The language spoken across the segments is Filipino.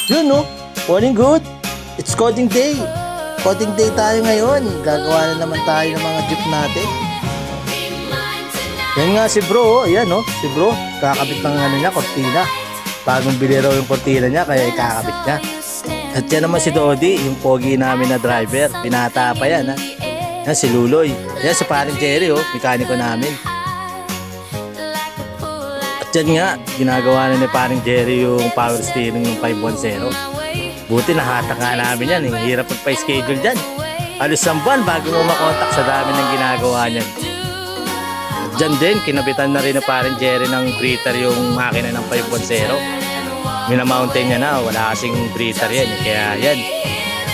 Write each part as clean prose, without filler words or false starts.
Yun no, morning good. It's coding day. Coding day tayo ngayon. Gagawa na naman tayo ng mga jeep natin. Yan nga si bro, ayan no, si bro. Kakabit ng ano niya, kortina. Bagong bili raw yung kortina niya, kaya ikakabit niya. At yan naman si Dodi, yung pogi namin na driver. Pinata pa yan ha. Yan si Luloy. Yan si paring Jerry oh, mekaniko namin. At yan nga, ginagawa na ni paring Jerry yung power steering ng 510. Buti nahatak nga namin yan, hirap magpa-schedule dyan. Alos 1 buwan bago mo makontak sa dami ng ginagawa niyan. Diyan din, kinabitan na rin na paring Jerry ng breather yung makina ng 510. Minamountain niya na, wala kasing breather yan. Kaya yan,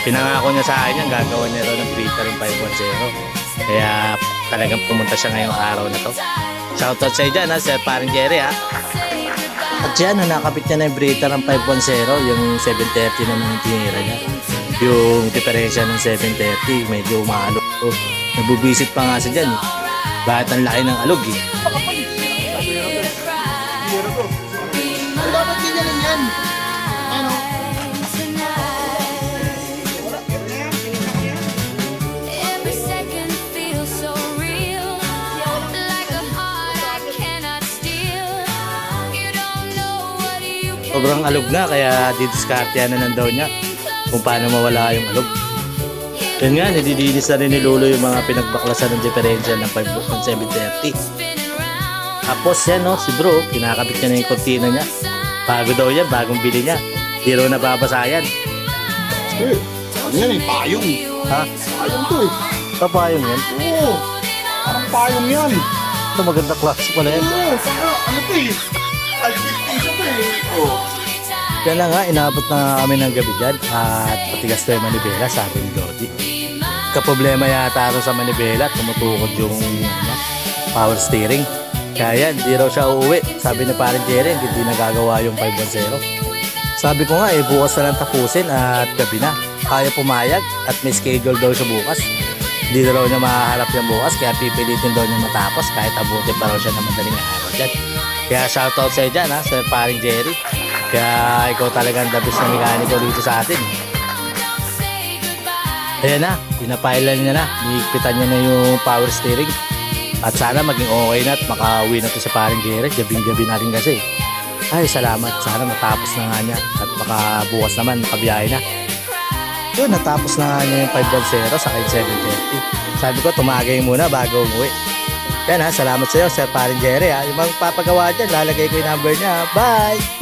pinangako niya sa akin yan, gagawa niya rin ng breather yung 510. Kaya talagang pumunta siya ngayong araw na to. Shoutout sa iyo dyan ha, sa paring Jerry ha. At yan, nakapit niya na yung breather ng 510, yung 730 naman yung tinira niya. Yung diferensya ng 730, medyo umaalog. Nabubisit pa nga siya dyan eh. Bakit ang laki ng alog eh? Dapat ganyan yan. Ano? Sobrang alog na, kaya didiskartehan na daw niya kung paano mawala yung alog. Yun nga, nadidinis na rin ni Lolo yung mga pinagbaklasan ng diferensya ng 730. Tapos yan no, si bro, kinakabit niya na yung kortina niya. Bago daw yan, bagong bili niya. Di raw nababasa yan. Ano yan eh, payong. Ha? Payong to eh. Kapayong yan? Oo, parang payong yan. Ito maganda klase pala yan. Oo, ano to eh. Alpitation to eh. Oo. Kaya na nga, inabot na kami ng gabi dyan. At patigas to yung manibela, sabi ni Dodi. Kaproblema yata rin sa manibela, tumutukod yung power steering. Kaya yan, di raw siya uuwi. Sabi ni paring Jerry, hindi nagagawa yung 510. Sabi ko nga, bukas na lang tapusin at gabi na. Kaya pumayag at may schedule daw siya bukas. Hindi na raw niya mahaharap yung bukas, kaya pipilitin daw niya matapos kahit abutin pa raw siya na madaling araw dyan. Kaya shoutout sa iyo dyan ha, sa paring Jerry. Kaya ikaw talagang the best na mekaniko dito sa atin. Ayan na, pinapailan niya na. Hihigpitan niya na yung power steering. At sana maging okay na at makauwi na to sa paring Jerry. Gabing-gabi na rin kasi. Ay, salamat. Sana matapos na nga niya. At baka bukas naman, makabiyahe na. Yun, natapos na nga niya yung 510 sa 730. Sabi ko, tumagay muna bago umuwi. Yan ha, salamat sa iyo, Sir Paring Jerry ha. Yung mga papagawa dyan, lalagay ko yung number niya. Bye!